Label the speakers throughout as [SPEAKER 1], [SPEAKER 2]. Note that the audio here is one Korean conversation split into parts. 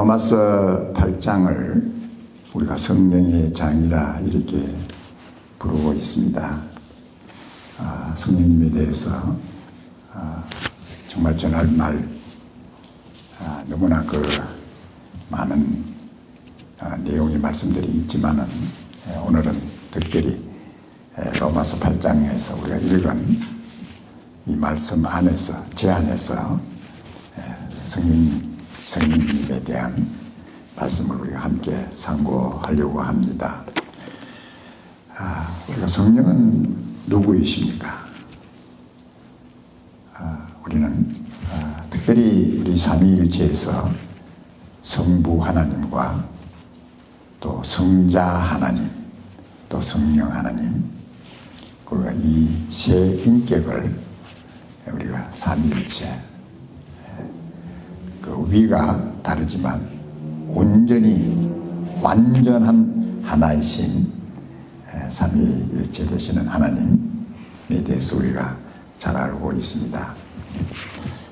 [SPEAKER 1] 로마서 8장을 우리가 성령의 장이라 이렇게 부르고 있습니다. 성령님에 대해서 정말 전할 말 너무나 많은 내용의 말씀들이 있지만은 오늘은 특별히 로마서 8장에서 우리가 읽은 이 말씀 안에서 제 안에서 성령님에 대한 말씀을 우리가 함께 상고하려고 합니다. 우리가 성령은 누구이십니까? 우리는 특별히 우리 삼위일체에서 성부 하나님과 또 성자 하나님, 또 성령 하나님, 그리고 이 세 인격을 우리가 삼위일체, 그 위가 다르지만 온전히 완전한 하나이신 삼위일체 되시는 하나님에 대해서 우리가 잘 알고 있습니다.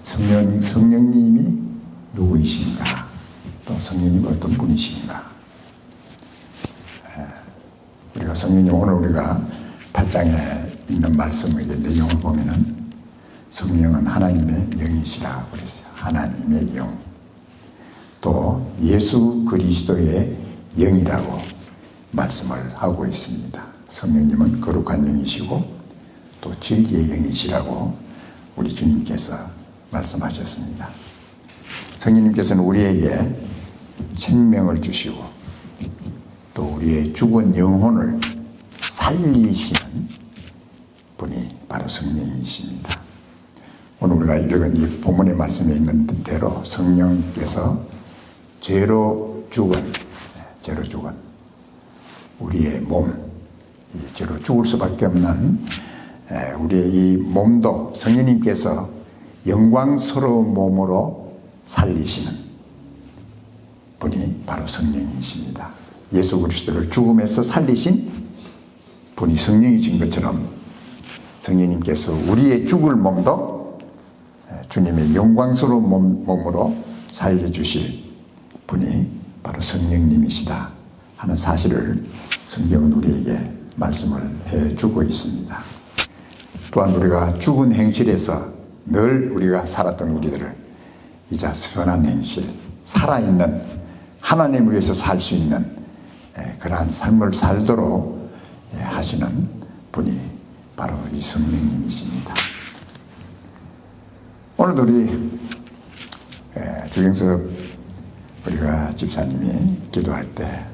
[SPEAKER 1] 성령님이 누구이신가? 또 성령님이 어떤 분이신가? 우리가 성령님 오늘 우리가 8장에 있는 말씀의 내용을 보면은 성령은 하나님의 영이시라 그랬어요. 하나님의 영. 또 예수 그리스도의 영이라고 말씀을 하고 있습니다. 성령님은 거룩한 영이시고 또 진리의 영이시라고 우리 주님께서 말씀하셨습니다. 성령님께서는 우리에게 생명을 주시고 또 우리의 죽은 영혼을 살리시는 분이 바로 성령이십니다. 오늘 우리가 읽은 이 본문의 말씀에 있는 대로 성령께서 죄로 죽은 우리의 몸, 죄로 죽을 수밖에 없는 우리의 이 몸도 성령님께서 영광스러운 몸으로 살리시는 분이 바로 성령이십니다. 예수 그리스도를 죽음에서 살리신 분이 성령이신 것처럼 성령님께서 우리의 죽을 몸도 주님의 영광스러운 몸으로 살려주실 분이 바로 성령님이시다 하는 사실을 성경은 우리에게 말씀을 해주고 있습니다. 또한 우리가 죽은 행실에서 늘 우리가 살았던 우리들을 이제 선한 행실, 살아있는 하나님을 위해서 살 수 있는 그러한 삶을 살도록 하시는 분이 바로 이 성령님이십니다. 오늘도 우리 주경섭 우리가 집사님이 기도할 때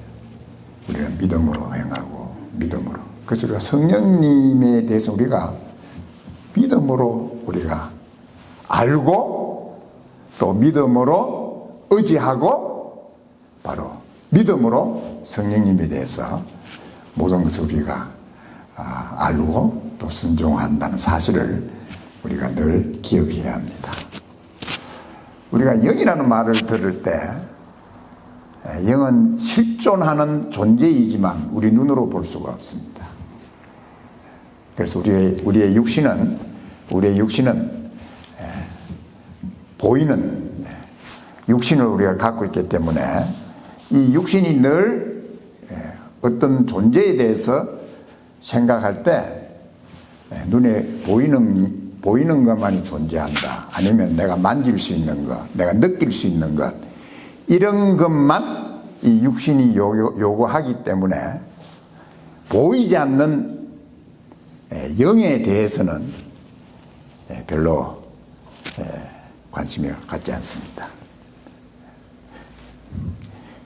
[SPEAKER 1] 우리는 믿음으로 행하고 믿음으로, 그래서 우리가 성령님에 대해서 우리가 믿음으로 우리가 알고 또 믿음으로 의지하고 바로 믿음으로 성령님에 대해서 모든 것을 우리가 알고 또 순종한다는 사실을 우리가 늘 기억해야 합니다. 우리가 영이라는 말을 들을 때 영은 실존하는 존재이지만 우리 눈으로 볼 수가 없습니다. 그래서 우리의 육신은 보이는 육신을 우리가 갖고 있기 때문에 이 육신이 늘 어떤 존재에 대해서 생각할 때 눈에 보이는 것만이 존재한다. 아니면 내가 만질 수 있는 것, 내가 느낄 수 있는 것, 이런 것만 이 육신이 요구하기 때문에 보이지 않는 영에 대해서는 별로 관심을 갖지 않습니다.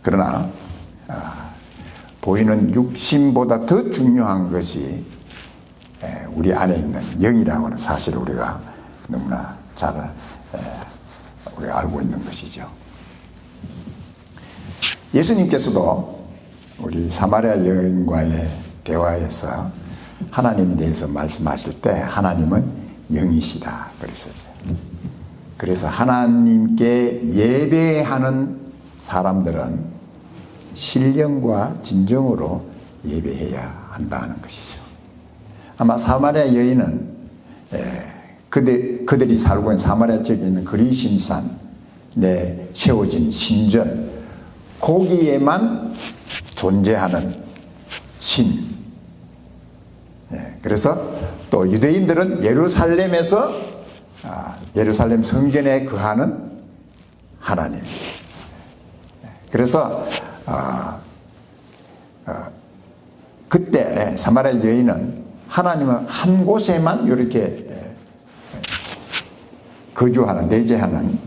[SPEAKER 1] 그러나 보이는 육신보다 더 중요한 것이 우리 안에 있는 영이라고 하는 사실을 우리가 너무나 잘 우리가 알고 있는 것이죠. 예수님께서도 우리 사마리아 여인과의 대화에서 하나님에 대해서 말씀하실 때 하나님은 영이시다 그러셨어요. 그래서 하나님께 예배하는 사람들은 신령과 진정으로 예배해야 한다는 것이죠. 아마 사마리아 여인은 그들이 살고 있는 사마리아 지역에 있는 그리심산에 세워진 신전, 거기에만 존재하는 신. 그래서 또 유대인들은 예루살렘에서 예루살렘 성전에 거하는 하나님. 그래서 그때 사마리아 여인은 하나님은 한 곳에만 이렇게 거주하는, 내재하는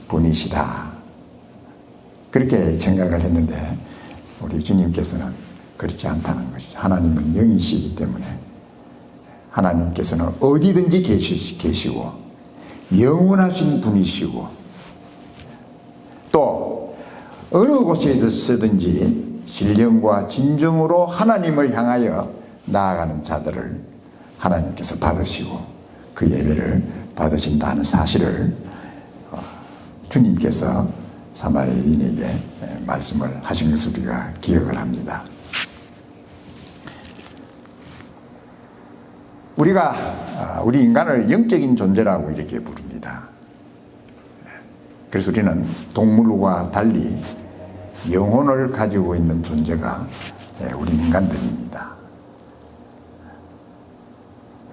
[SPEAKER 1] 분이시다, 그렇게 생각을 했는데 우리 주님께서는 그렇지 않다는 것이죠. 하나님은 영이시기 때문에 하나님께서는 어디든지 계시고 영원하신 분이시고 또 어느 곳에서든지 신령과 진정으로 하나님을 향하여 나아가는 자들을 하나님께서 받으시고 그 예배를 받으신다는 사실을 주님께서 사마리아 여인에게 말씀을 하신 것을 우리가 기억을 합니다. 우리 인간을 영적인 존재라고 이렇게 부릅니다. 그래서 우리는 동물과 달리 영혼을 가지고 있는 존재가 우리 인간들입니다.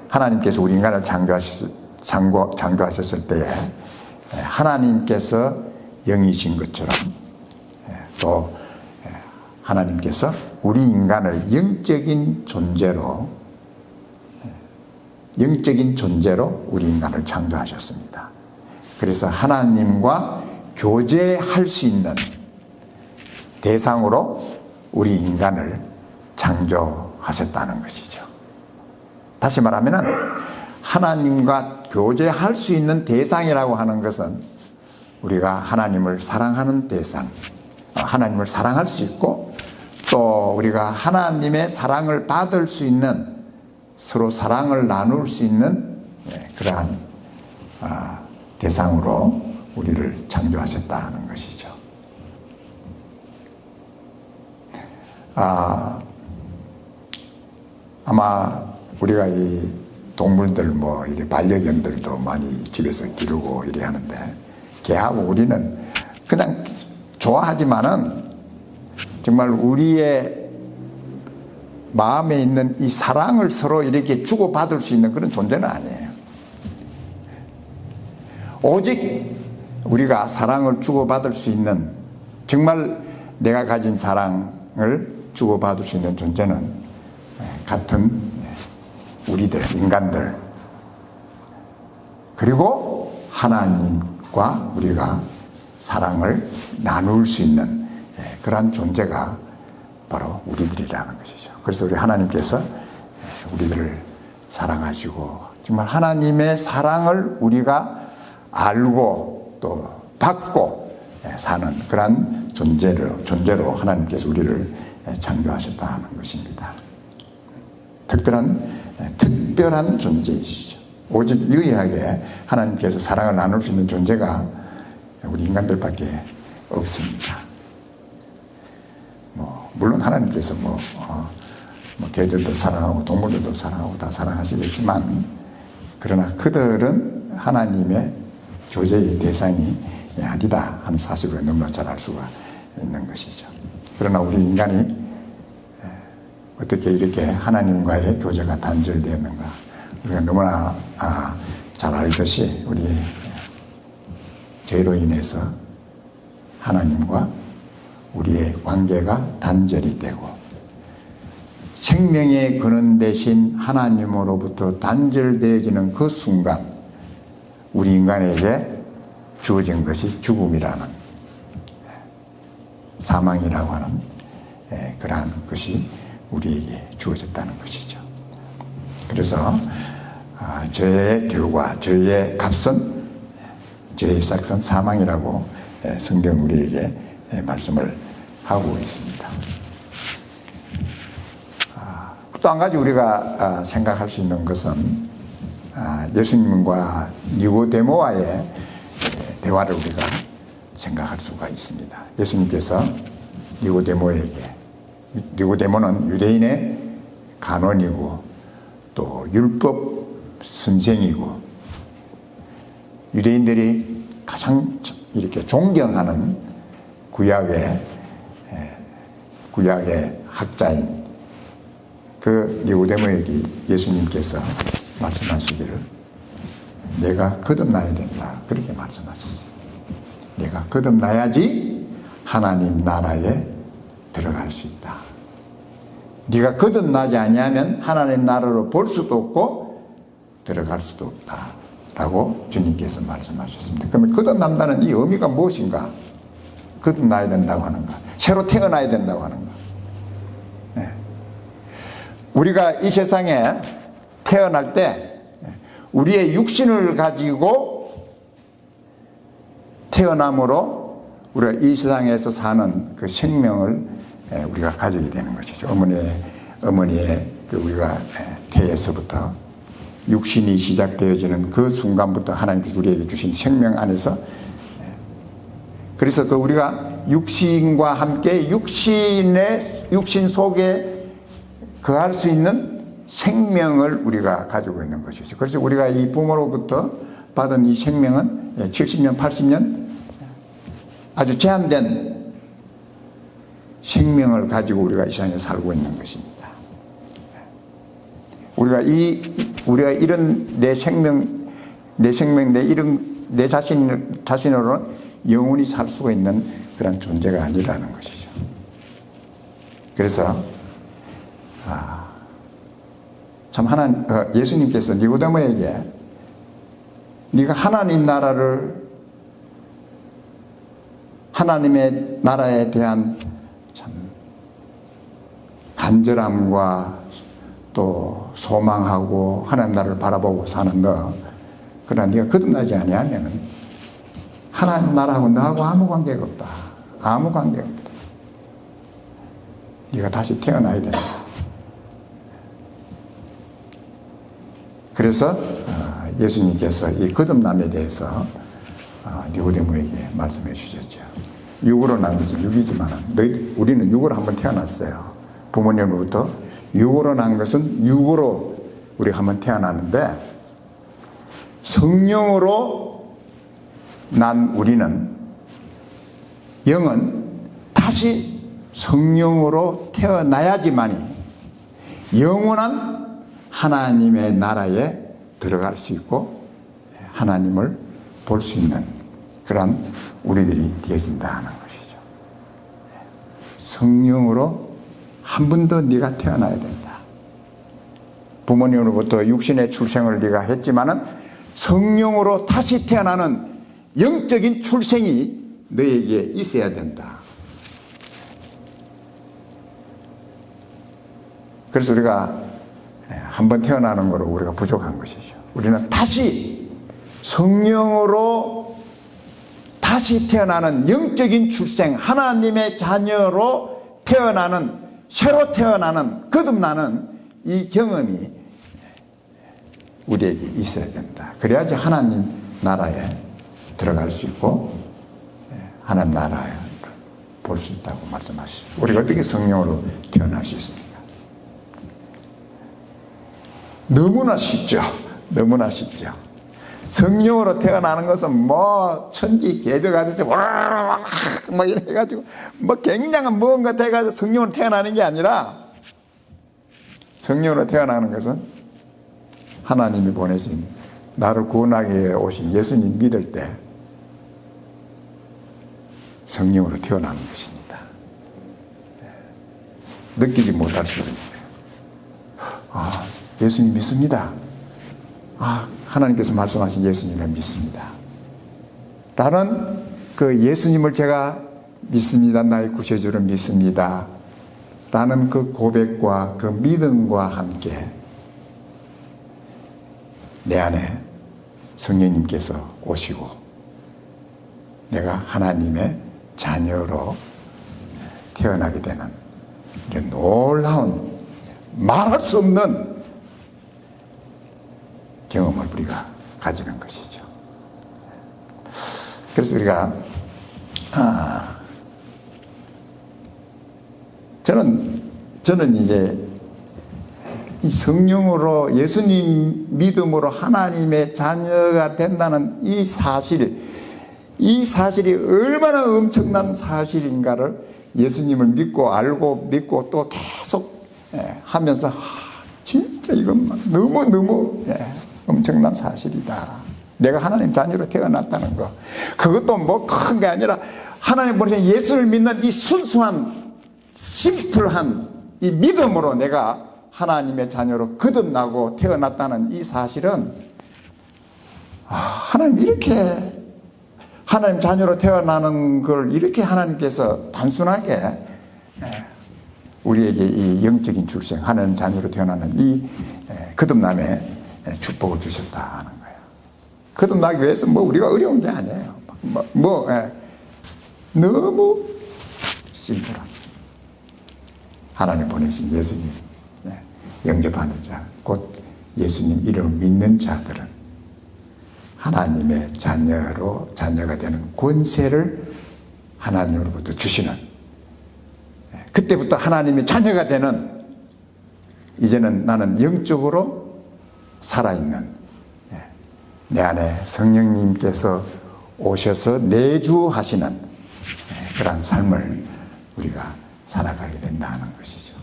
[SPEAKER 1] 하나님께서 우리 인간을 창조하셨을 때에 하나님께서 영이신 것처럼 또 하나님께서 우리 인간을 영적인 존재로 우리 인간을 창조하셨습니다. 그래서 하나님과 교제할 수 있는 대상으로 우리 인간을 창조하셨다는 것이죠. 다시 말하면 하나님과 교제할 수 있는 대상이라고 하는 것은 우리가 하나님을 사랑하는 대상, 하나님을 사랑할 수 있고 또 우리가 하나님의 사랑을 받을 수 있는, 서로 사랑을 나눌 수 있는 그러한 대상으로 우리를 창조하셨다는 것이죠. 아마 우리가 이 동물들 이렇게 반려견들도 많이 집에서 기르고 이래 하는데 개하고 우리는 그냥 좋아하지만은 정말 우리의 마음에 있는 이 사랑을 서로 이렇게 주고받을 수 있는 그런 존재는 아니에요. 오직 우리가 사랑을 주고받을 수 있는, 정말 내가 가진 사랑을 주고받을 수 있는 존재는 같은 우리들, 인간들, 그리고 하나님과 우리가 사랑을 나눌 수 있는 그러한 존재가 바로 우리들이라는 것이죠. 그래서 우리 하나님께서 우리들을 사랑하시고 정말 하나님의 사랑을 우리가 알고 또 받고 사는 그러한 존재로 하나님께서 우리를 창조하셨다는 것입니다. 특별한 존재이시죠. 오직 유일하게 하나님께서 사랑을 나눌 수 있는 존재가 우리 인간들밖에 없습니다. 물론 하나님께서 개들도 사랑하고 동물들도 사랑하고 다 사랑하시겠지만, 그러나 그들은 하나님의 교제의 대상이 아니다 하는 사실을 너무나 잘 알 수가 있는 것이죠. 그러나 우리 인간이 어떻게 이렇게 하나님과의 교제가 단절되었는가, 우리가 너무나 잘 알듯이 우리 죄로 인해서 하나님과 우리의 관계가 단절이 되고 생명의 근원 대신 하나님으로부터 단절되어지는 그 순간 우리 인간에게 주어진 것이 죽음이라는, 사망이라고 하는 그러한 것이 우리에게 주어졌다는 것이죠. 그래서 죄의 결과, 죄의 값은, 죄의 삭은 사망이라고 성경 우리에게 말씀을 하고 있습니다. 또 한 가지 우리가 생각할 수 있는 것은 예수님과 니고데모와의 대화를 우리가 생각할 수가 있습니다. 예수님께서 니고데모는 유대인의 간원이고 또 율법 선생이고 유대인들이 가장 이렇게 존경하는 구약의 구약의 학자인 그 니고데모에게 예수님께서 말씀하시기를 내가 거듭나야 된다 그렇게 말씀하셨어요. 내가 거듭나야지 하나님 나라에 들어갈 수 있다. 네가 거듭나지 아니하면 하나님 나라로 볼 수도 없고 들어갈 수도 없다 라고 주님께서 말씀하셨습니다. 그러면 거듭난다는 이 의미가 무엇인가? 거듭나야 된다고 하는가? 새로 태어나야 된다고 하는가? 네. 우리가 이 세상에 태어날 때 우리의 육신을 가지고 태어남으로 우리가 이 세상에서 사는 그 생명을 우리가 가지게 되는 것이죠. 어머니의 그 우리가 태에서부터 육신이 시작되어지는 그 순간부터 하나님께서 우리에게 주신 생명 안에서 그래서 그 우리가 육신과 함께 육신 속에 거할 수 있는 생명을 우리가 가지고 있는 것이죠. 그래서 우리가 이 부모로부터 받은 이 생명은 70년, 80년 아주 제한된 생명을 가지고 우리가 이 세상에 살고 있는 것입니다. 우리가 이런 내 자신으로는 영원히 살 수가 있는 그런 존재가 아니라는 것이죠. 그래서 참 예수님께서 니고데모에게 네가 하나님의 나라에 대한 참 간절함과 또 소망하고 하나님 나라를 바라보고 사는 너, 그러나 네가 거듭나지 아니하면 하나님 나라하고 너하고 아무 관계가 없다. 아무 관계가 없다. 네가 다시 태어나야 된다. 그래서 예수님께서 이 거듭남에 대해서 니고데모에게 말씀해 주셨죠. 육으로 난 것은 육이지만 우리는 육으로 한번 태어났어요. 부모님으로부터 육으로 난 것은 육으로 우리가 한번 태어났는데 성령으로 난 우리는 영은 다시 성령으로 태어나야지만이 영원한 하나님의 나라에 들어갈 수 있고 하나님을 볼 수 있는 그런 우리들이 되어진다는 것이죠. 성령으로 한 번 더 네가 태어나야 된다. 부모님으로부터 육신의 출생을 네가 했지만은 성령으로 다시 태어나는 영적인 출생이 너에게 있어야 된다. 그래서 우리가 한 번 태어나는 거로 우리가 부족한 것이죠. 우리는 다시 성령으로 다시 태어나는 영적인 출생, 하나님의 자녀로 태어나는, 새로 태어나는, 거듭나는 이 경험이 우리에게 있어야 된다. 그래야지 하나님 나라에 들어갈 수 있고 하나님 나라에 볼 수 있다고 말씀하시죠. 우리가 어떻게 성령으로 태어날 수 있습니까? 너무나 쉽죠. 너무나 쉽죠. 성령으로 태어나는 것은 뭐 천지 개벽 하듯이 막 이렇게 해가지고 뭐 굉장한 무언가 돼가지고 성령으로 태어나는 게 아니라 성령으로 태어나는 것은 하나님이 보내신 나를 구원하기 위해 오신 예수님 믿을 때 성령으로 태어나는 것입니다. 느끼지 못할 수도 있어요. 예수님 믿습니다. 하나님께서 말씀하신 예수님을 믿습니다. 라는 그 예수님을 제가 믿습니다. 나의 구세주를 믿습니다. 라는 그 고백과 그 믿음과 함께 내 안에 성령님께서 오시고 내가 하나님의 자녀로 태어나게 되는 이런 놀라운 말할 수 없는 경험을 우리가 가지는 것이죠. 그래서 우리가 저는 이제 이 성령으로 예수님 믿음으로 하나님의 자녀가 된다는 이 사실이 얼마나 엄청난 사실인가를 예수님을 믿고 알고 믿고 또 계속 하면서 진짜 이건 너무너무 엄청난 사실이다. 내가 하나님 자녀로 태어났다는 거. 그것도 뭐 큰 게 아니라 하나님 보내신 예수를 믿는 이 순수한 심플한 이 믿음으로 내가 하나님의 자녀로 거듭나고 태어났다는 이 사실은 하나님 이렇게 하나님 자녀로 태어나는 걸 이렇게 하나님께서 단순하게 우리에게 이 영적인 출생 하나님 자녀로 태어나는 이 거듭남의 축복을 주셨다는 거예요. 거듭나기 위해서 뭐 우리가 어려운 게 아니에요. 너무 심플한 하나님 보내신 예수님 영접하는 자, 곧 예수님 이름을 믿는 자들은 하나님의 자녀가 되는 권세를 하나님으로부터 주시는, 그때부터 하나님의 자녀가 되는, 이제는 나는 영적으로 살아있는, 내 안에 성령님께서 오셔서 내주하시는 그러한 삶을 우리가 살아가게 된다는 것이죠.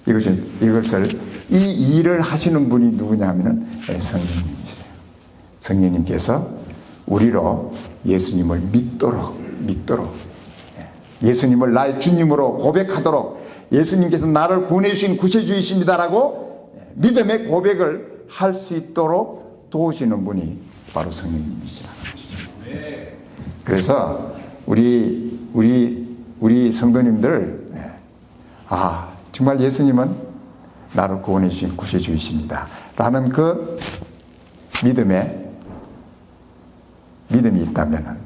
[SPEAKER 1] 이것을 이 일을 하시는 분이 누구냐면은 성령님이세요. 성령님께서 우리로 예수님을 믿도록 예수님을 나의 주님으로 고백하도록, 예수님께서 나를 구원해 주신 구세주이십니다라고 믿음의 고백을 할 수 있도록 도우시는 분이 바로 성령님이시라는 것이죠. 그래서 우리 성도님들, 정말 예수님은 나를 구원해 주신 구세주이십니다 라는 그 믿음이 있다면은,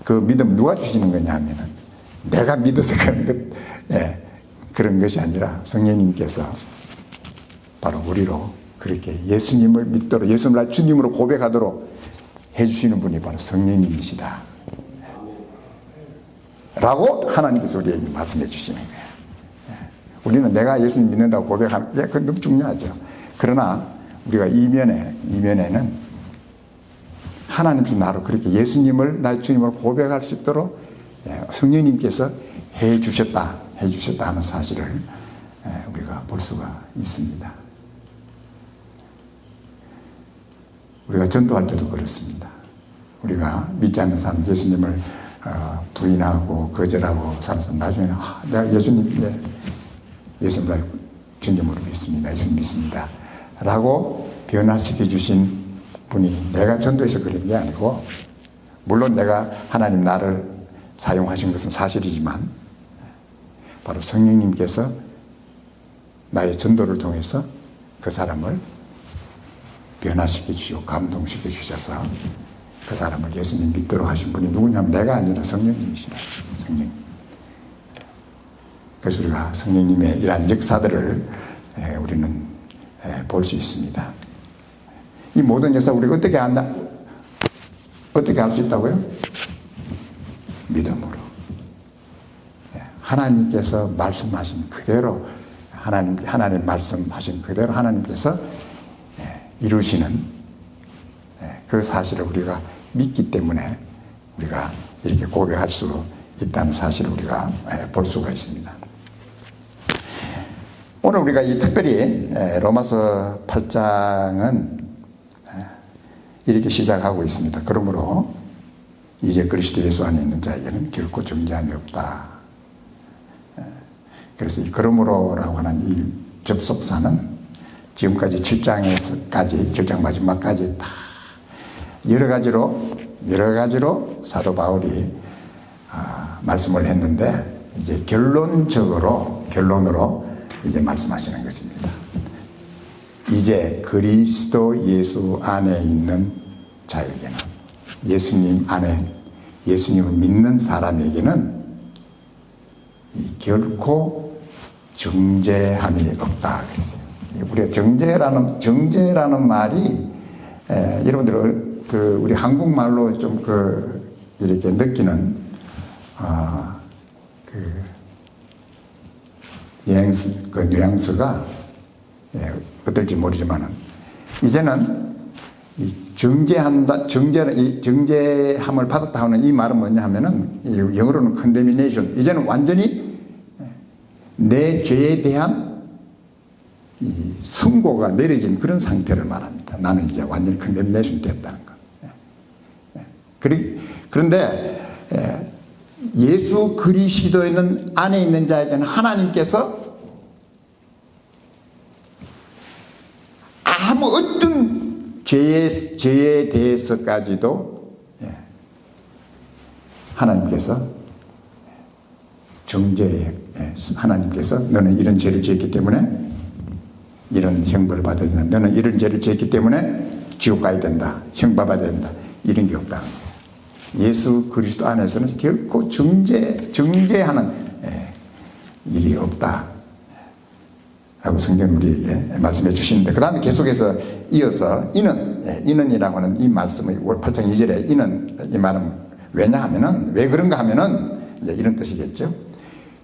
[SPEAKER 1] 그 믿음 누가 주시는 거냐 하면은 내가 믿어서 그런 것이 아니라 성령님께서 바로 우리로 그렇게 예수님을 믿도록, 예수님을 나의 주님으로 고백하도록 해주시는 분이 바로 성령님이시다 라고 하나님께서 우리에게 말씀해 주시는 거예요. 우리는 내가 예수님 믿는다고 고백하는 게 그건 너무 중요하죠. 그러나 우리가 이면에는 하나님께서 나로 그렇게 예수님을 나의 주님으로 고백할 수 있도록 성령님께서 해주셨다 하는 사실을 우리가 볼 수가 있습니다. 우리가 전도할 때도 그렇습니다. 우리가 믿지 않는 사람, 예수님을 부인하고 거절하고 사는 사람, 나중에는 내가 예수님 나의 주님으로 믿습니다. 예수님 믿습니다 라고 변화시켜 주신 분이 내가 전도해서 그런 게 아니고, 물론 내가 하나님 나를 사용하신 것은 사실이지만 바로 성령님께서 나의 전도를 통해서 그 사람을 변화시켜 주시고 감동시켜 주셔서 그 사람을 예수님 믿도록 하신 분이 누구냐면 내가 아니라 성령님이시라. 성령. 그래서 우리가 성령님의 이러한 역사들을 우리는 볼 수 있습니다. 이 모든 역사 우리가 어떻게 알 수 있다고요? 믿음으로. 하나님께서 말씀하신 그대로, 하나님 말씀하신 그대로 하나님께서 이루시는 그 사실을 우리가 믿기 때문에 우리가 이렇게 고백할 수 있다는 사실을 우리가 볼 수가 있습니다. 오늘 우리가 이 특별히 로마서 8장은 이렇게 시작하고 있습니다. 그러므로 이제 그리스도 예수 안에 있는 자에게는 결코 정죄함이 없다. 그래서 이 그러므로라고 하는 이 접속사는 지금까지 7장 마지막까지 다 여러 가지로 사도 바울이 말씀을 했는데, 이제 결론으로 이제 말씀하시는 것입니다. 이제 그리스도 예수 안에 있는 자에게는, 예수님을 믿는 사람에게는 결코 정죄함이 없다 그랬어요. 우리가 정죄라는 말이 여러분들 우리 한국말로 좀 이렇게 느끼는 뉘앙스가 어떨지 모르지만은, 이제는 이 정죄함을 받았다 하는 이 말은 뭐냐 하면은, 영어로는 condemnation. 이제는 완전히 내 죄에 대한 이 선고가 내려진 그런 상태를 말합니다. 나는 이제 완전히 condemnation 됐다는 거. 그런데 예수 그리스도에는 안에 있는 자에게는 하나님께서 아무 어떤 죄에 대해서까지도 하나님께서 하나님께서 너는 이런 죄를 지었기 때문에 이런 형벌을 받아야 된다. 너는 이런 죄를 지었기 때문에 지옥 가야 된다. 형받아야 된다. 이런 게 없다. 예수 그리스도 안에서는 결코 정죄하는 일이 없다. 라고 성경 우리에게 말씀해 주시는데, 그 다음에 계속해서 이어서 이는이라고 하는 이 말씀의 8장 2절에 이 말은 왜냐하면은, 왜 그런가 하면은 이제 이런 뜻이겠죠.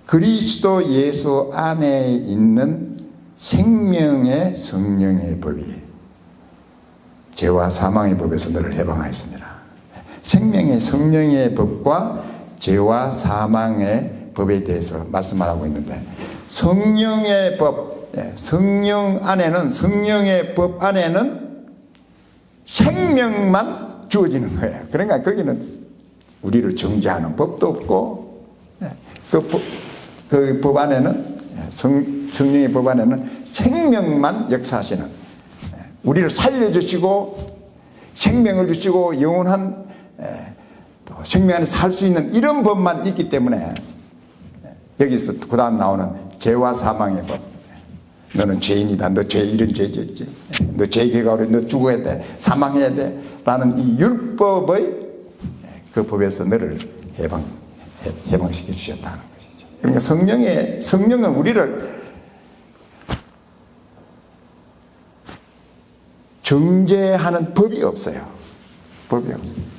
[SPEAKER 1] 그리스도 예수 안에 있는 생명의 성령의 법이 죄와 사망의 법에서 너를 해방하였습니다. 생명의 성령의 법과 죄와 사망의 법에 대해서 말씀하고 있는데, 성령의 법, 성령의 법 안에는 생명만 주어지는 거예요. 그러니까 거기는 우리를 정죄하는 법도 없고, 그 법 안에는, 성령의 법 안에는 생명만 역사하시는, 우리를 살려주시고 생명을 주시고 영원한 또 생명 안에 살 수 있는 이런 법만 있기 때문에, 여기서 그 다음 나오는 죄와 사망의 법, 너는 죄인이다, 너 이런 죄 지었지, 너 죄 결과로 너 죽어야 돼, 사망해야 돼 라는 이 율법의 그 법에서 너를 해방시켜 주셨다는 것이죠. 그러니까 성령은 우리를 정죄하는 법이 없어요. 법이 없어요.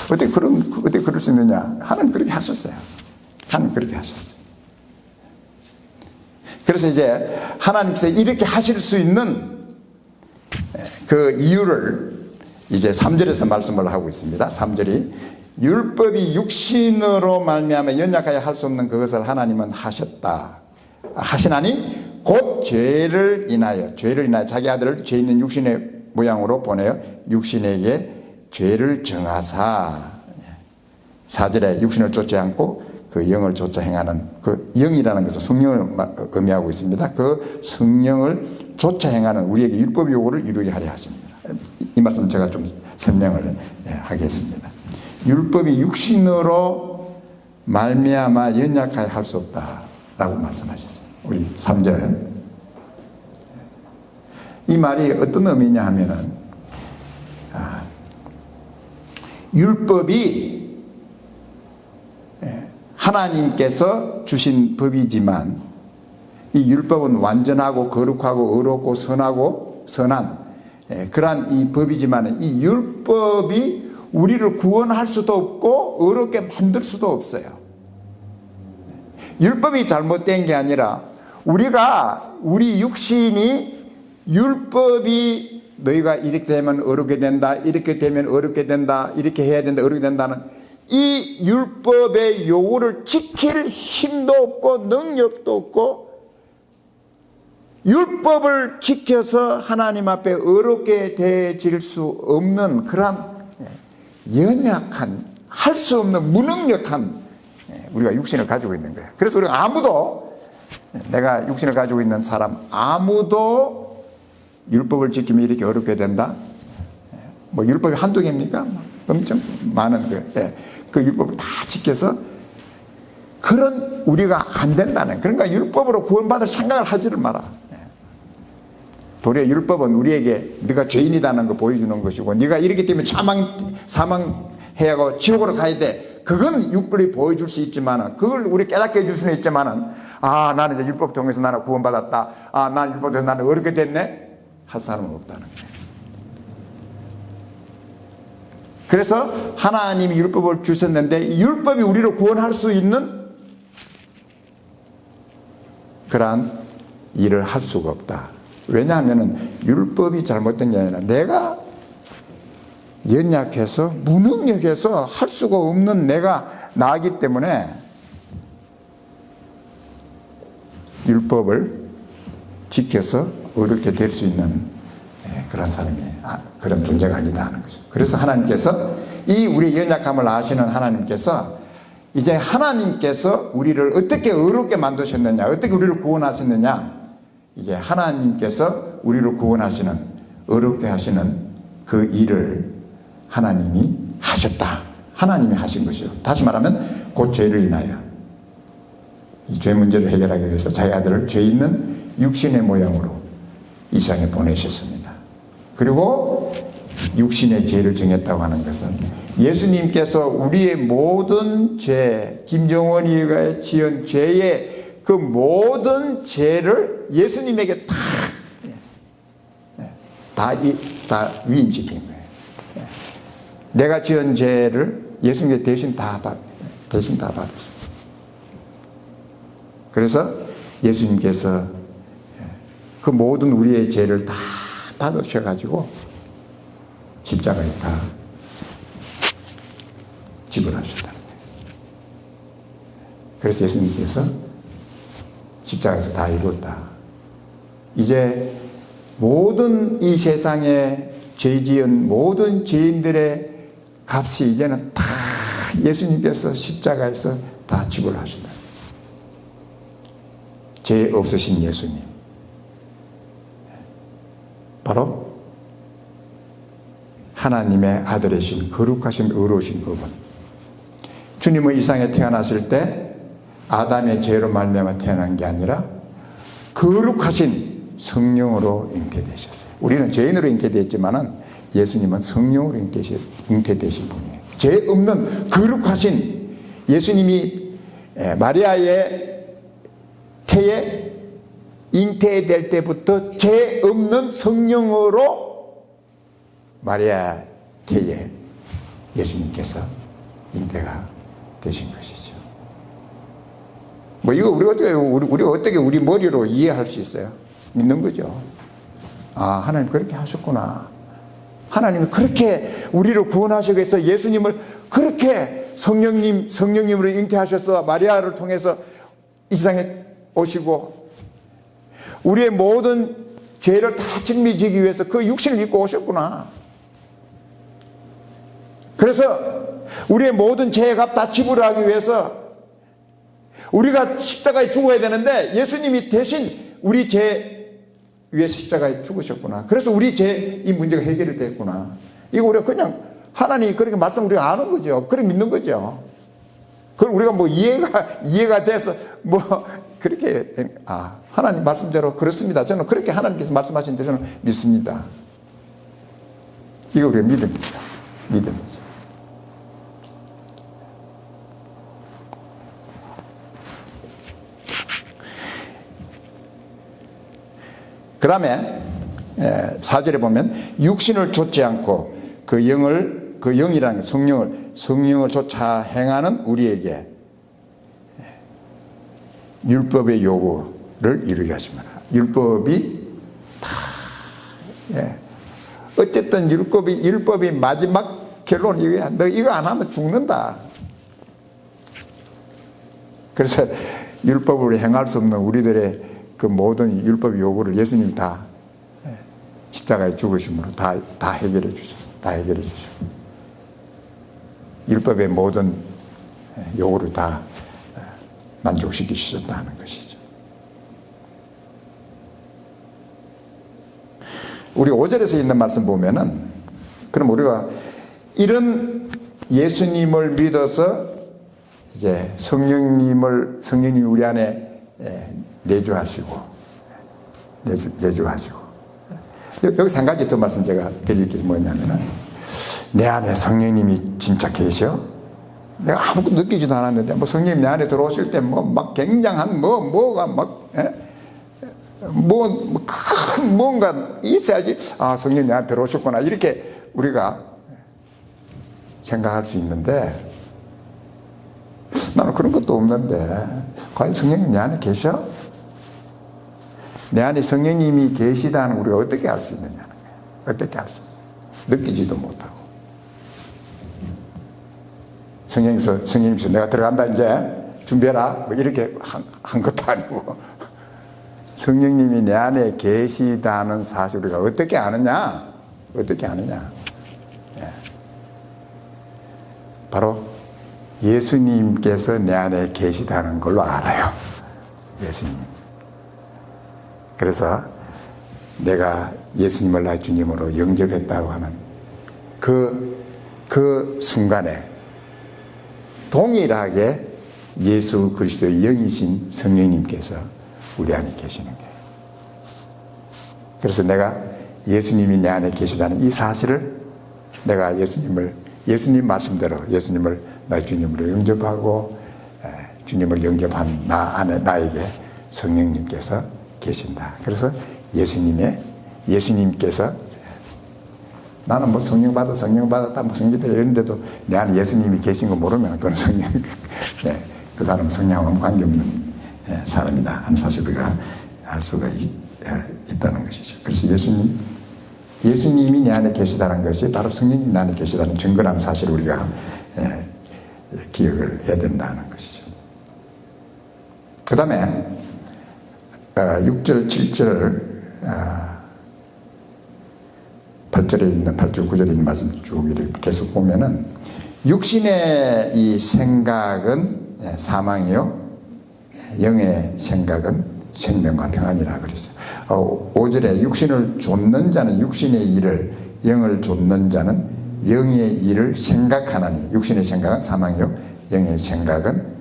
[SPEAKER 1] 어떻게 그럴 수 있느냐? 하나님 그렇게 하셨어요. 하나님 그렇게 하셨어요. 그래서 이제 하나님께서 이렇게 하실 수 있는 그 이유를 이제 3절에서 말씀을 하고 있습니다. 3절이 율법이 육신으로 말미암아 연약하여 할 수 없는 그것을 하나님은 하시나니 곧 죄를 인하여 자기 아들을 죄 있는 육신의 모양으로 보내어 육신에게 죄를 정하사, 4절에 육신을 쫓지 않고 그 영을 쫓아 행하는, 그 영이라는 것은 성령을 의미하고 있습니다. 그 성령을 쫓아 행하는 우리에게 율법 요구를 이루게 하려 하십니다. 이 말씀 제가 좀 설명을 하겠습니다. 율법이 육신으로 말미암아 연약하여 할 수 없다라고 말씀하셨어요. 우리 3절. 이 말이 어떤 의미냐 하면은, 율법이 하나님께서 주신 법이지만 이 율법은 완전하고 거룩하고 의롭고 선한 그러한 이 법이지만 이 율법이 우리를 구원할 수도 없고 의롭게 만들 수도 없어요. 율법이 잘못된 게 아니라 우리 육신이 율법이 너희가 이렇게 되면 어렵게 된다, 이렇게 되면 어렵게 된다, 이렇게 해야 된다, 어렵게 된다는 이 율법의 요구를 지킬 힘도 없고 능력도 없고, 율법을 지켜서 하나님 앞에 어렵게 되질 수 없는 그런 연약한, 할 수 없는 무능력한 우리가 육신을 가지고 있는 거예요. 그래서 우리가 내가 육신을 가지고 있는 사람 아무도 율법을 지키면 이렇게 어렵게 된다, 뭐 율법이 한두 개입니까? 엄청 많은 그 율법을 다 지켜서 그런 우리가 안 된다는, 그러니까 율법으로 구원받을 생각을 하지를 마라. 도리어 율법은 우리에게 네가 죄인이라는 거 보여주는 것이고, 네가 이렇기 때문에 사망해야 하고 지옥으로 가야 돼, 그건 율법이 보여줄 수 있지만은, 그걸 우리 깨닫게 해줄 수는 있지만은, 나는 이제 율법 통해서 나는 구원받았다, 나는 율법 통해서 나는 어렵게 됐네 할 사람은 없다는 거예요. 그래서 하나님이 율법을 주셨는데 이 율법이 우리를 구원할 수 있는 그러한 일을 할 수가 없다. 왜냐하면 율법이 잘못된 게 아니라 내가 연약해서 무능력해서 할 수가 없는 내가 나기 때문에 율법을 지켜서 어렵게 될 수 있는 그런 사람이 그런 존재가 아니다 하는 거죠. 그래서 하나님께서 이 우리의 연약함을 아시는 하나님께서 이제 하나님께서 우리를 어떻게 어렵게 만드셨느냐, 어떻게 우리를 구원하셨느냐, 이제 하나님께서 우리를 구원하시는, 어렵게 하시는 그 일을 하나님이 하셨다. 하나님이 하신 것이죠. 다시 말하면 곧 죄를 인하여 이 죄 문제를 해결하기 위해서 자기 아들을 죄 있는 육신의 모양으로 이 세상에 보내셨습니다. 그리고 육신의 죄를 정했다고 하는 것은 예수님께서 우리의 모든 죄, 김정원이가 지은 죄의 그 모든 죄를 예수님에게 다 위임시킨 거예요. 내가 지은 죄를 예수님께 대신 다 받으셨어요. 그래서 예수님께서 그 모든 우리의 죄를 다 받으셔가지고 십자가에 다 지불하셨다는 거예요. 그래서 예수님께서 십자가에서 다 이루었다. 이제 모든 이 세상에 죄 지은 모든 죄인들의 값이 이제는 다 예수님께서 십자가에서 다 지불하신다. 죄 없으신 예수님. 바로 하나님의 아들이신 거룩하신 의로우신 그분. 주님은 이 세상에 태어나실 때 아담의 죄로 말미암아 태어난 게 아니라 거룩하신 성령으로 잉태되셨어요. 우리는 죄인으로 잉태되었지만은 예수님은 성령으로 잉태되신 분이에요. 죄 없는 거룩하신 예수님이 마리아의 태에 잉태될 때부터 죄 없는 성령으로 마리아 태에 예수님께서 잉태가 되신 것이죠. 뭐 이거 우리가 어떻게 우리 머리로 이해할 수 있어요? 믿는 거죠. 아, 하나님 그렇게 하셨구나. 하나님이 그렇게 우리를 구원하시기 위해서 예수님을 그렇게 성령님으로 잉태하셔서 마리아를 통해서 이 세상에 오시고 우리의 모든 죄를 다 짊어지기 위해서 그 육신을 입고 오셨구나. 그래서 우리의 모든 죄의 값 다 지불하기 위해서 우리가 십자가에 죽어야 되는데 예수님이 대신 우리 죄 위해서 십자가에 죽으셨구나. 그래서 우리 죄의 문제가 해결이 됐구나. 이거 우리가 그냥 하나님이 그렇게 말씀 우리가 아는 거죠. 그렇게 믿는 거죠. 그걸 우리가 뭐 이해가 돼서 뭐 그렇게 하나님 말씀대로 그렇습니다. 저는 그렇게 하나님께서 말씀하신 대로 저는 믿습니다. 이거 우리가 믿음입니다. 믿음이죠. 그 다음에 4절에 보면 육신을 좇지 않고 그 영이라는 성령을 쫓아 행하는 우리에게 율법의 요구를 이루게 하십니다. 율법이 어쨌든 율법이 마지막 결론이 이거야. 너 이거 안 하면 죽는다. 그래서 율법으로 행할 수 없는 우리들의 그 모든 율법 요구를 예수님이 다 십자가에 죽으심으로 다 해결해 주죠. 다 해결해 주죠. 율법의 모든 요구를 다 만족시키셨다는 것이죠. 우리 5절에서 있는 말씀 보면은 그럼 우리가 이런 예수님을 믿어서 이제 성령님이 우리 안에 내주하시고 여기서 한 가지 더 말씀 제가 드릴 게 뭐냐면은 내 안에 성령님이 진짜 계셔? 내가 아무것도 느끼지도 않았는데 뭐 성령님 내 안에 들어오실 때 뭐 막 굉장한 뭐가 막 큰 뭔가 있어야지 성령님 내 안에 들어오셨구나 이렇게 우리가 생각할 수 있는데 나는 그런 것도 없는데 과연 성령님 내 안에 계셔? 내 안에 성령님이 계시다는 우리가 어떻게 알 수 있느냐는 거예요. 어떻게 알 수 있어요? 느끼지도 못하고. 성령님께서 내가 들어간다 이제 준비해라 뭐 이렇게 한 것도 아니고 성령님이 내 안에 계시다는 사실 우리가 어떻게 아느냐? 어떻게 아느냐? 예. 바로 예수님께서 내 안에 계시다는 걸로 알아요. 예수님. 그래서 내가 예수님을 나의 주님으로 영접했다고 하는 그 순간에 동일하게 예수 그리스도의 영이신 성령님께서 우리 안에 계시는 거예요. 그래서 내가 예수님이 내 안에 계시다는 이 사실을 내가 예수님 말씀대로 예수님을 나의 주님으로 영접하고 주님을 영접한 나에게 성령님께서 계신다. 그래서 예수님께서 나는 뭐 성령 받았다 뭐 성령이다 이런데도 내 안에 예수님이 계신 거 모르면 그건 성령 그 사람은 성령하고는 관계없는 사람이다 하는 사실을 우리가 알 수가 있다는 것이죠. 그래서 예수님이 내 안에 계시다는 것이 바로 성령님이 내 안에 계시다는 증거라는 사실을 우리가 기억을 해야 된다는 것이죠. 그 다음에 6절, 7절, 8절, 9절에 있는 말씀 쭉 이렇게 계속 보면은 육신의 이 생각은 사망이요 영의 생각은 생명과 평안이라 그랬어요. 5절에 육신을 좇는 자는 육신의 일을, 영을 좇는 자는 영의 일을 생각하나니 육신의 생각은 사망이요 영의 생각은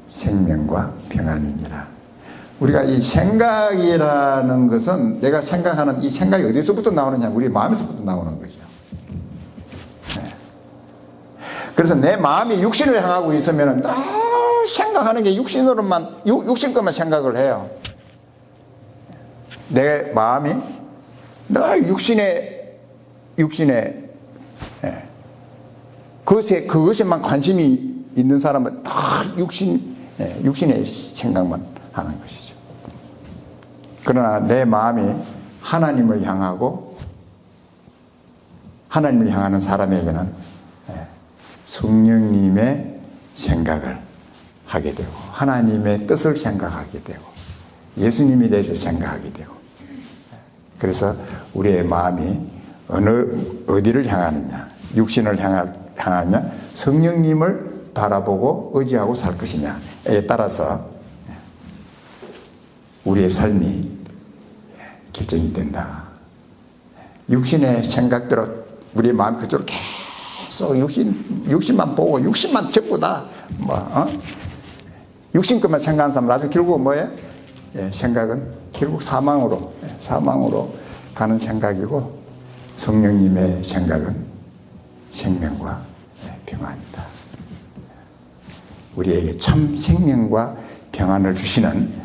[SPEAKER 1] 생명과 평안이니라. 우리가 이 생각이라는 것은 내가 생각하는 이 생각이 어디서부터 나오느냐? 우리 마음에서부터 나오는 거죠. 그래서 내 마음이 육신을 향하고 있으면 늘 생각하는 게 육신으로만, 육신 것만 생각을 해요. 내 마음이 늘 육신에 그것에만 관심이 있는 사람은 늘 육신의 생각만 하는 것이죠. 그러나 내 마음이 하나님을 향하는 사람에게는 성령님의 생각을 하게 되고 하나님의 뜻을 생각하게 되고 예수님에 대해서 생각하게 되고 그래서 우리의 마음이 어디를 향하느냐 육신을 향하느냐 성령님을 바라보고 의지하고 살 것이냐에 따라서 우리의 삶이 결정이 된다. 육신의 생각대로 우리의 마음 그쪽으로 계속 육신만 보고 육신만 전부 다 육신 것만 생각하는 사람 나중에 결국 뭐예요? 생각은 결국 사망으로 가는 생각이고 성령님의 생각은 생명과 평안이다. 우리에게 참 생명과 평안을 주시는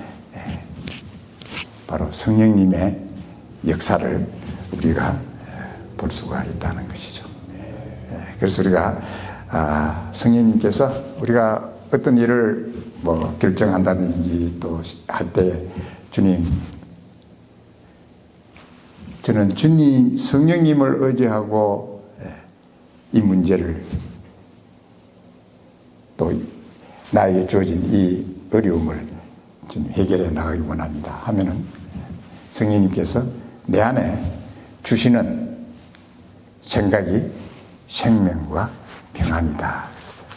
[SPEAKER 1] 바로 성령님의 역사를 우리가 볼 수가 있다는 것이죠. 그래서 우리가 성령님께서 우리가 어떤 일을 뭐 결정한다든지 또 할 때 저는 주님 성령님을 의지하고 이 문제를 또 나에게 주어진 이 어려움을 좀 해결해 나가기 원합니다 하면은 성령님께서 내 안에 주시는 생각이 생명과 평안이다.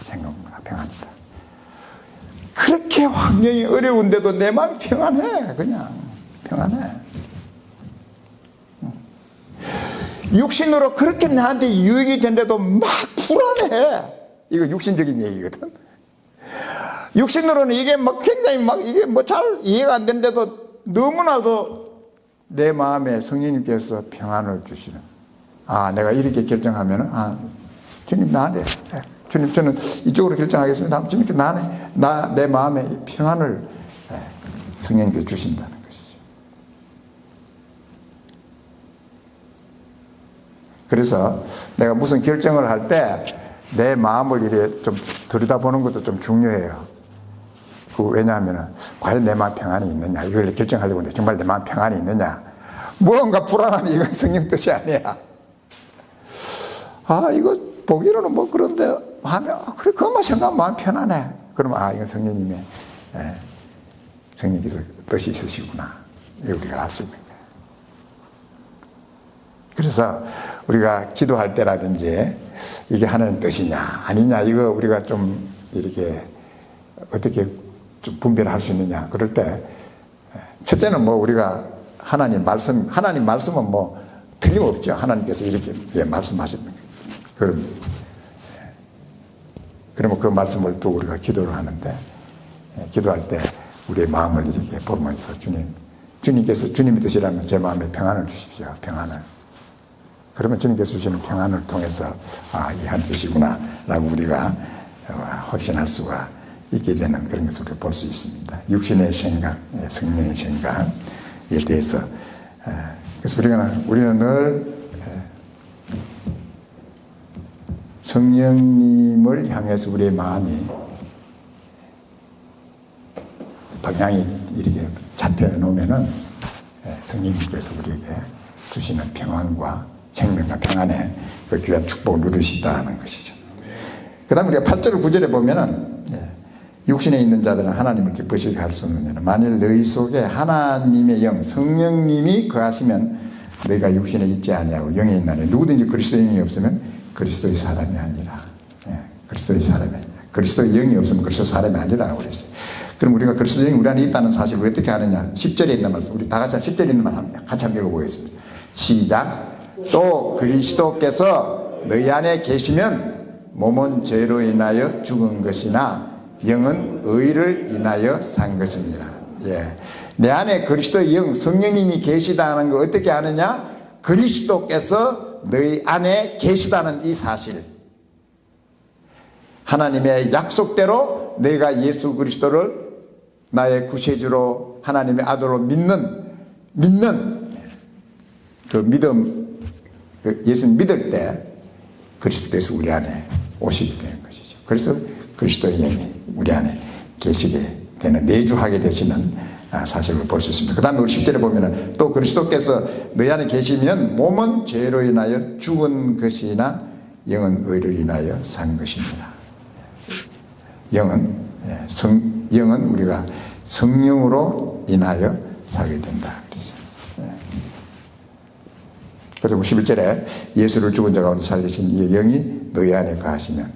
[SPEAKER 1] 생명과 평안이다. 그렇게 환경이 어려운데도 내 마음이 평안해. 그냥 평안해. 육신으로 그렇게 나한테 유익이 된데도 막 불안해. 이거 육신적인 얘기거든. 육신으로는 이게 막 굉장히 막 이게 뭐 잘 이해가 안 되는데도 너무나도 내 마음에 성령님께서 평안을 주시는. 내가 이렇게 결정하면은 주님 나한테 주님 저는 이쪽으로 결정하겠습니다. 주님 내 마음에 평안을 성령님께서 주신다는 것이죠. 그래서 내가 무슨 결정을 할 때 내 마음을 이렇게 좀 들여다보는 것도 좀 중요해요. 왜냐하면은 과연 내 마음 평안이 있느냐 이걸 결정하려고 하는데 정말 내 마음 평안이 있느냐 무언가 불안함이 이건 성령 뜻이 아니야. 이거 보기로는 뭐 그런데 하면 그래 그것만 생각하면 마음 편하네. 그러면 이건 성령님의 성령께서 뜻이 있으시구나. 이거 우리가 알 수 있는 거예요. 그래서 우리가 기도할 때라든지 이게 하나님 뜻이냐 아니냐 이거 우리가 좀 이렇게 어떻게 좀 분별할 수 있느냐 그럴 때 첫째는 뭐 우리가 하나님 말씀은 뭐 틀림없죠. 하나님께서 이렇게 말씀하셨는 거예요. 그러면 그 말씀을 두고 우리가 기도를 하는데 기도할 때 우리의 마음을 이렇게 보면서 주님께서 주님의 뜻이라면 제 마음에 평안을 주십시오. 평안을. 그러면 주님께서 주시는 평안을 통해서 이 한 뜻이구나 라고 우리가 확신할 수가 있게 되는 그런 것을 우리가 볼 수 있습니다. 육신의 생각, 성령의 생각에 대해서 그래서 우리는 늘 성령님을 향해서 우리의 마음이 방향이 이렇게 잡혀 놓으면은 성령님께서 우리에게 주시는 평안과 생명과 평안의 그 귀한 축복을 누릴 수 있다는 것이죠. 그 다음에 우리가 8절 9절에 보면은 육신에 있는 자들은 하나님을 기쁘시게 할 수 없느냐 만일 너희 속에 하나님의 영 성령님이 거하시면 너희가 육신에 있지 아니하고 영에 있나니 누구든지 그리스도의 영이 없으면 그리스도의 사람이 아니라 그리스도의 사람이 아니라 그리스도의 영이 없으면 그리스도 사람이 아니라고 그랬어요. 그럼 우리가 그리스도의 영이 우리 안에 있다는 사실을 어떻게 아느냐 10절에 있는 말씀 우리 다 같이 10절에 있는 말씀 같이 한번 읽어보겠습니다. 시작. 또 그리스도께서 너희 안에 계시면 몸은 죄로 인하여 죽은 것이나 영은 의를 인하여 산 것입니다. 내 안에 그리스도의 영 성령님이 계시다는 걸 어떻게 아느냐 그리스도께서 너희 안에 계시다는 이 사실 하나님의 약속대로 내가 예수 그리스도를 나의 구세주로 하나님의 아들로 믿는 그 믿음 예수님 믿을 때 그리스도께서 우리 안에 오시게 되는 것이죠. 그래서 그리스도의 영이 우리 안에 계시게 되는 내주하게 되시는 사실을 볼 수 있습니다. 그 다음에 우리 10절에 보면은 또 그리스도께서 너희 안에 계시면 몸은 죄로 인하여 죽은 것이나 영은 의를 인하여 산 것입니다. 영은 우리가 성령으로 인하여 살게 된다. 그래서 11절에 예수를 죽은 자 가운데 살리신 이 영이 너희 안에 거하시면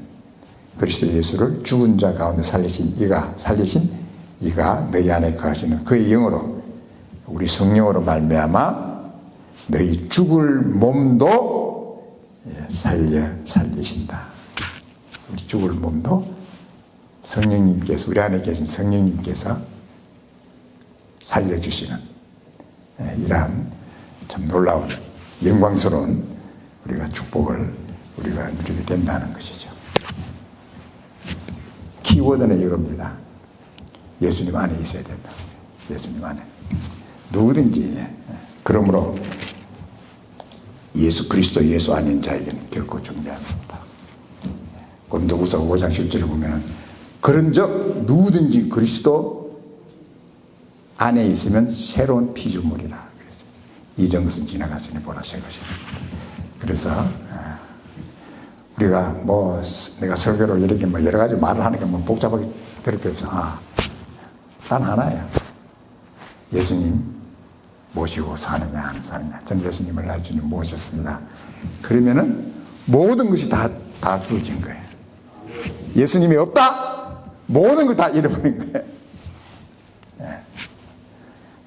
[SPEAKER 1] 그리스도 예수를 죽은 자 가운데 살리신 이가 너희 안에 거하시는 그의 영으로 우리 성령으로 말미암아 너희 죽을 몸도 살리신다. 우리 죽을 몸도 성령님께서 우리 안에 계신 성령님께서 살려주시는 이러한 참 놀라운 영광스러운 우리가 축복을 우리가 누리게 된다는 것이죠. 키워드는 이겁니다. 예수님 안에 있어야 된다. 예수님 안에. 누구든지 그러므로 예수 그리스도 예수 아닌 자에게는 결코 존재함이 없다. 고린도후서 5장 10절을 보면은 그런즉 누구든지 그리스도 안에 있으면 새로운 피조물이라 그랬어요. 이전 것은 지나갔으니 보라 새 것이라. 그래서 우리가 뭐 내가 설교를 이렇게 뭐 여러 가지 말을 하니까 뭐 복잡하게 들을 필요 없어. 단 하나예요. 예수님 모시고 사느냐 안 사느냐. 전 예수님을 날 주님 모셨습니다. 그러면은 모든 것이 다 주어진 거예요. 예수님이 없다? 모든 걸 다 잃어버린 거예요.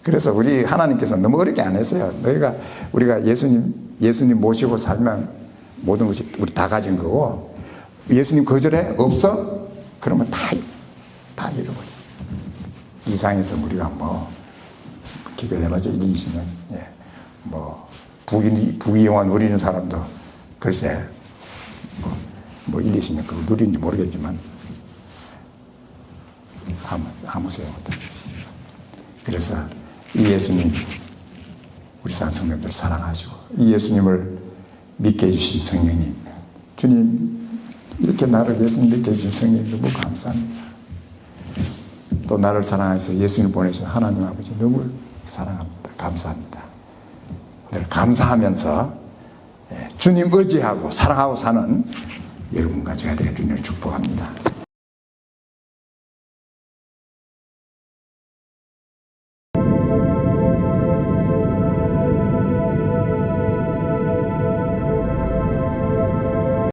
[SPEAKER 1] 그래서 우리 하나님께서 너무 어렵게 안 했어요. 우리가 예수님 모시고 살면 모든 것이 우리 다 가진 거고 예수님 거절해? 없어? 그러면 다 잃어버려. 이 상에서 우리가 뭐 기껏해봤자 1, 20년 뭐 부귀영화 누리는 사람도 글쎄 뭐 1, 20년 그걸 누리는지 모르겠지만 아무 소용없다. 그래서 이 예수님 우리 산 성도들 사랑하시고 이 예수님을 믿게 해주신 성령님 주님 이렇게 나를 예수님 믿게 해주신 성령님 너무 감사합니다. 또 나를 사랑해서 예수님을 보내신 하나님 아버지 너무 사랑합니다. 감사합니다. 늘 감사하면서 주님 의지하고 사랑하고 사는 여러분과 제가 되기를 축복합니다.